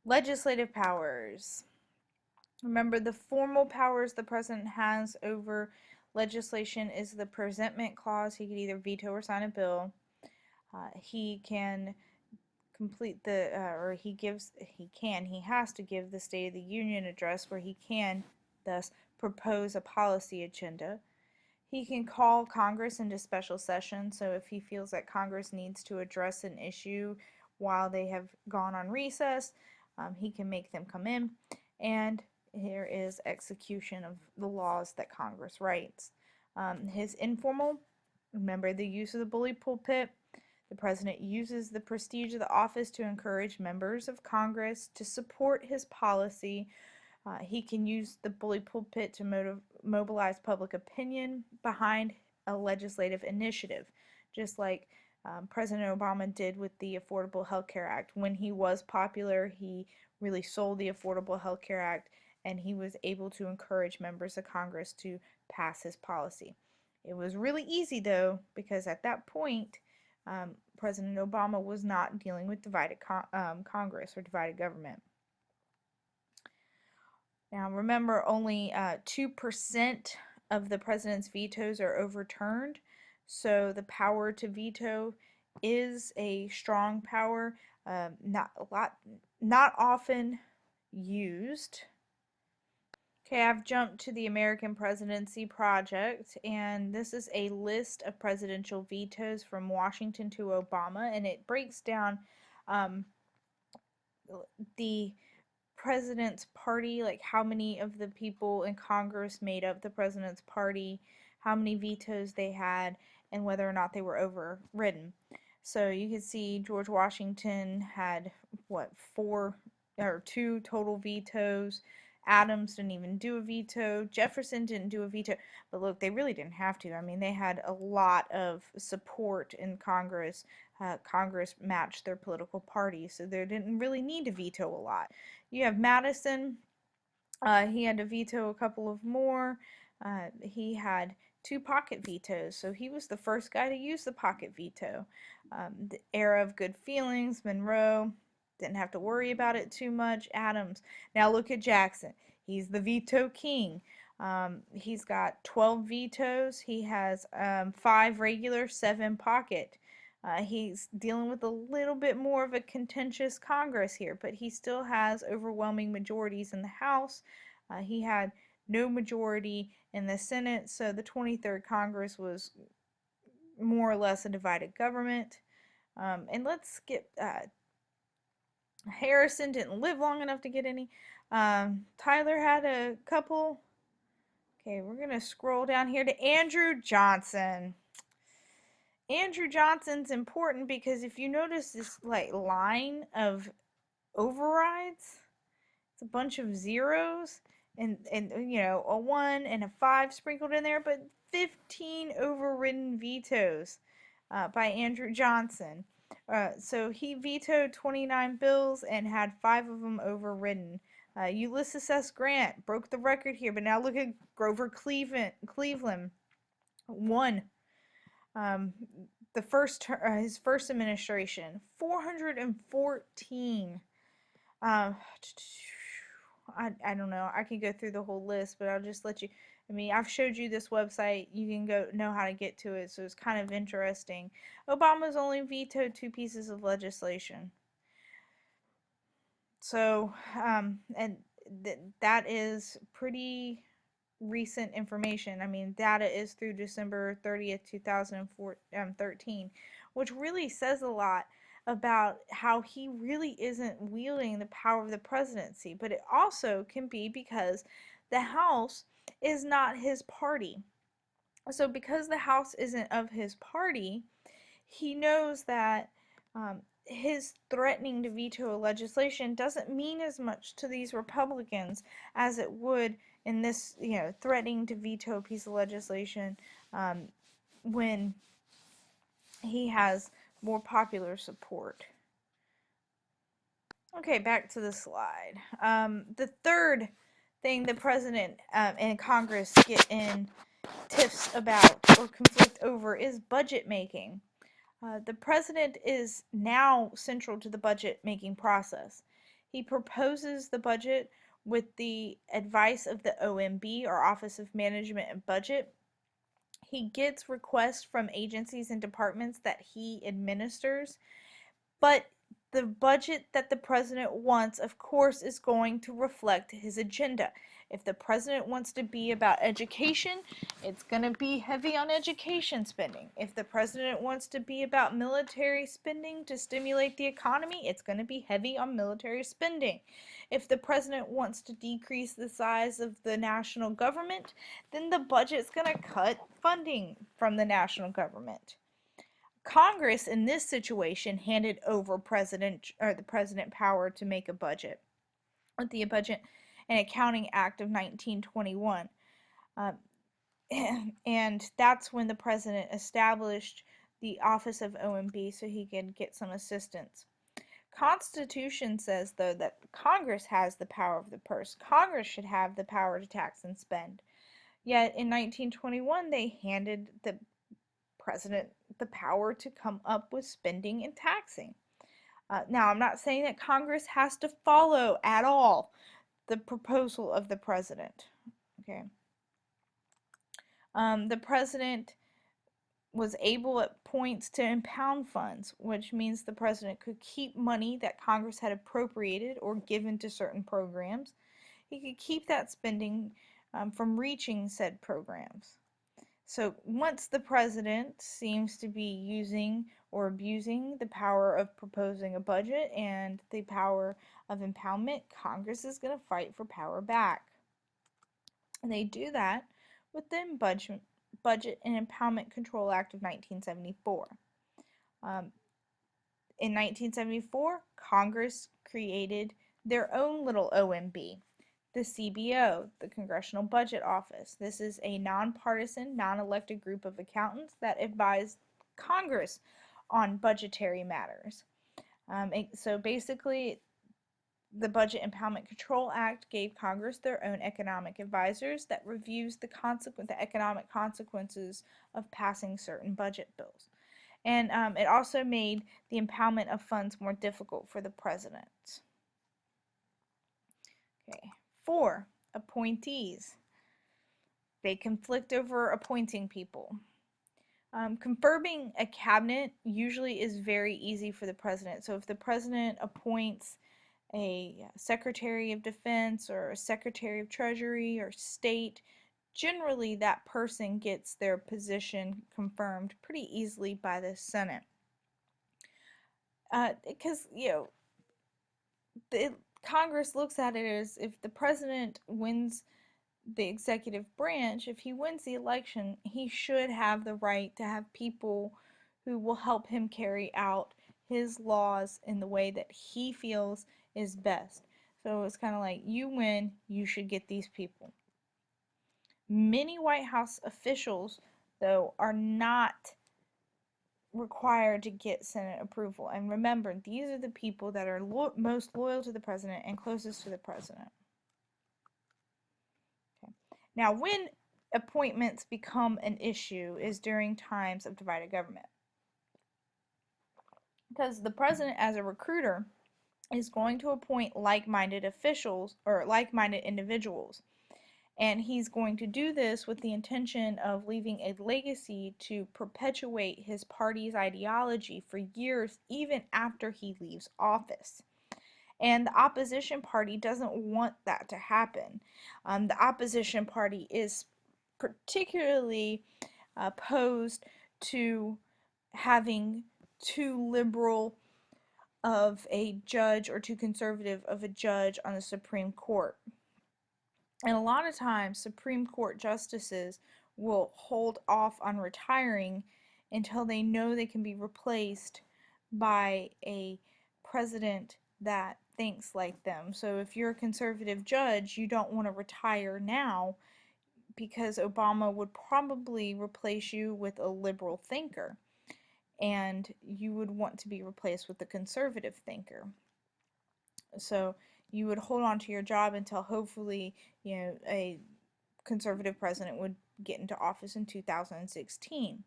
Legislative powers. Remember, the formal powers the president has over legislation is the presentment clause. He could either veto or sign a bill. He can complete the, or he has to give the State of the Union address where he can thus propose a policy agenda. He can call Congress into special session, so if he feels that Congress needs to address an issue while they have gone on recess, he can make them come in. And here is execution of the laws that Congress writes. His informal, remember the use of the bully pulpit. The president uses the prestige of the office to encourage members of Congress to support his policy. He can use the bully pulpit to mobilize public opinion behind a legislative initiative, just like President Obama did with the Affordable Health Care Act. When he was popular, he really sold the Affordable Health Care Act, and he was able to encourage members of Congress to pass his policy. It was really easy, though, because at that point, President Obama was not dealing with divided Congress or divided government. Now remember, only 2% of the president's vetoes are overturned, so the power to veto is a strong power, not often used. Okay, I've jumped to the American Presidency Project, and this is a list of presidential vetoes from Washington to Obama, and it breaks down the president's party, like how many of the people in Congress made up the president's party, how many vetoes they had, and whether or not they were overridden. So you can see George Washington had, what, 2 total vetoes. Adams didn't even do a veto. Jefferson didn't do a veto. But look, they really didn't have to. I mean, they had a lot of support in Congress. Congress matched their political parties, so they didn't really need to veto a lot. You have Madison. He had to veto a couple of more. He had 2 pocket vetoes, so he was the first guy to use the pocket veto. The era of good feelings, Monroe didn't have to worry about it too much. Adams. Now look at Jackson. He's the veto king. He's got 12 vetoes. He has 5 regular, 7 pocket. He's dealing with a little bit more of a contentious Congress here, but he still has overwhelming majorities in the House. He had no majority in the Senate, so the 23rd Congress was more or less a divided government. And let's skip Harrison didn't live long enough to get any. Tyler had a couple. Okay, we're going to scroll down here to Andrew Johnson. Andrew Johnson's important because if you notice this line of overrides, it's a bunch of zeros and you know, a 1 and a 5 sprinkled in there, but 15 overridden vetoes by Andrew Johnson. So he vetoed 29 bills and had 5 of them overridden. Ulysses S. Grant broke the record here, but now look at Grover Cleveland. 1. His first administration, 414. I don't know. I could go through the whole list, but I'll just let you. I mean, I've showed you this website. You can know how to get to it, so it's kind of interesting. Obama's only vetoed 2 pieces of legislation. So, that is pretty recent information. I mean, data is through December 30th, 2013, which really says a lot about how he really isn't wielding the power of the presidency. But it also can be because the House is not his party. So because the House isn't of his party, he knows that his threatening to veto a legislation doesn't mean as much to these Republicans as it would in this, you know, threatening to veto a piece of legislation when he has more popular support. Okay, back to the slide. The third thing the president and Congress get in tiffs about or conflict over is budget making. The president is now central to the budget making process. He proposes the budget with the advice of the OMB, or Office of Management and Budget. He gets requests from agencies and departments that he administers, but the budget that the president wants, of course, is going to reflect his agenda. If the president wants to be about education, it's going to be heavy on education spending. If the president wants to be about military spending to stimulate the economy, it's going to be heavy on military spending. If the president wants to decrease the size of the national government, then the budget's going to cut funding from the national government. Congress in this situation handed over the president power to make a budget with the Budget and Accounting Act of 1921. Um, and that's when the president established the office of OMB so he could get some assistance. Constitution says, though, that Congress has the power of the purse. Congress should have the power to tax and spend. Yet in 1921, they handed the president the power to come up with spending and taxing. Now, I'm not saying that Congress has to follow at all the proposal of the president. Okay. The president was able at points to impound funds, which means the president could keep money that Congress had appropriated or given to certain programs. He could keep that spending from reaching said programs. So once the president seems to be using or abusing the power of proposing a budget and the power of impoundment, Congress is going to fight for power back. And they do that with the Budget and Impoundment Control Act of 1974. In 1974, Congress created their own little OMB, the CBO, the Congressional Budget Office. This is a nonpartisan, non-elected group of accountants that advise Congress on budgetary matters. So basically, the Budget Impoundment Control Act gave Congress their own economic advisors that reviews the economic consequences of passing certain budget bills. And it also made the impoundment of funds more difficult for the president. Okay. 4. Appointees. They conflict over appointing people. Confirming a cabinet usually is very easy for the president. So if the president appoints a Secretary of Defense or a Secretary of Treasury or State, generally that person gets their position confirmed pretty easily by the Senate. Because, Congress looks at it as if the president wins the executive branch, if he wins the election, he should have the right to have people who will help him carry out his laws in the way that he feels is best. So it's kind of like, you win, you should get these people. Many White House officials, though, are not required to get Senate approval. And remember, these are the people that are most loyal to the president and closest to the president. Okay. Now, when appointments become an issue is during times of divided government. Because the president, as a recruiter, is going to appoint like-minded officials or like-minded individuals. And he's going to do this with the intention of leaving a legacy to perpetuate his party's ideology for years, even after he leaves office. And the opposition party doesn't want that to happen. The opposition party is particularly opposed to having too liberal of a judge or too conservative of a judge on the Supreme Court. And a lot of times, Supreme Court justices will hold off on retiring until they know they can be replaced by a president that thinks like them. So if you're a conservative judge, you don't want to retire now because Obama would probably replace you with a liberal thinker, and you would want to be replaced with a conservative thinker. So you would hold on to your job until hopefully, a conservative president would get into office in 2016.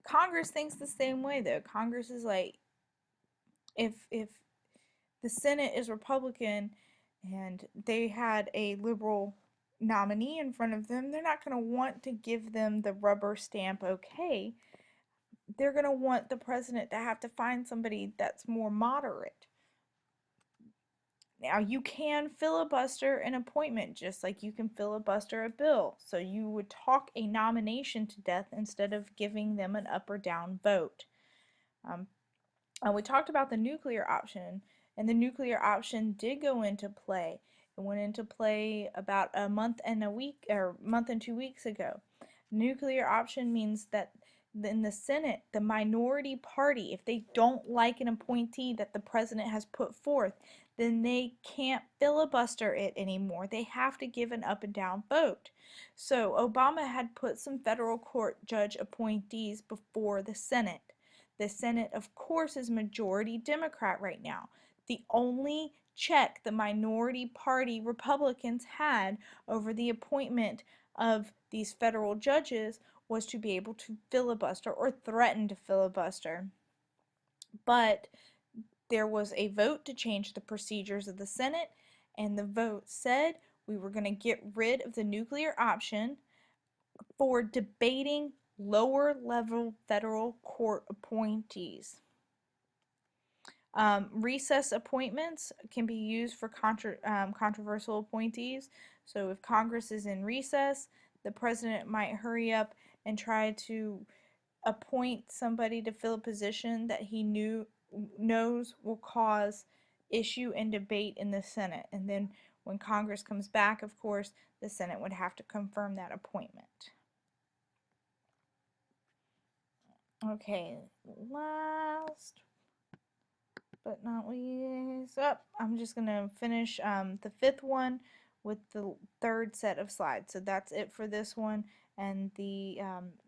Congress thinks the same way, though. Congress is like, if the Senate is Republican and they had a liberal nominee in front of them, they're not going to want to give them the rubber stamp okay. They're going to want the president to have to find somebody that's more moderate. Now, you can filibuster an appointment just like you can filibuster a bill. So you would talk a nomination to death instead of giving them an up or down vote. Um, we talked about the nuclear option, and the nuclear option did go into play. It went into play about a month and a week, or month and 2 weeks ago. Nuclear option means that in the Senate, the minority party, if they don't like an appointee that the president has put forth, then they can't filibuster it anymore. They have to give an up and down vote. So Obama had put some federal court judge appointees before the Senate. The Senate, of course, is majority Democrat right now. The only check the minority party Republicans had over the appointment of these federal judges was to be able to filibuster or threaten to filibuster. But there was a vote to change the procedures of the Senate, and the vote said we were going to get rid of the nuclear option for debating lower level federal court appointees. Recess appointments can be used for controversial appointees. So if Congress is in recess, the president might hurry up and try to appoint somebody to fill a position that he knows will cause issue and debate in the Senate. And then when Congress comes back, of course, the Senate would have to confirm that appointment. Okay, last but not least, I'm just going to finish the fifth one with the third set of slides. So that's it for this one, and the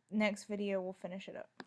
next video will finish it up.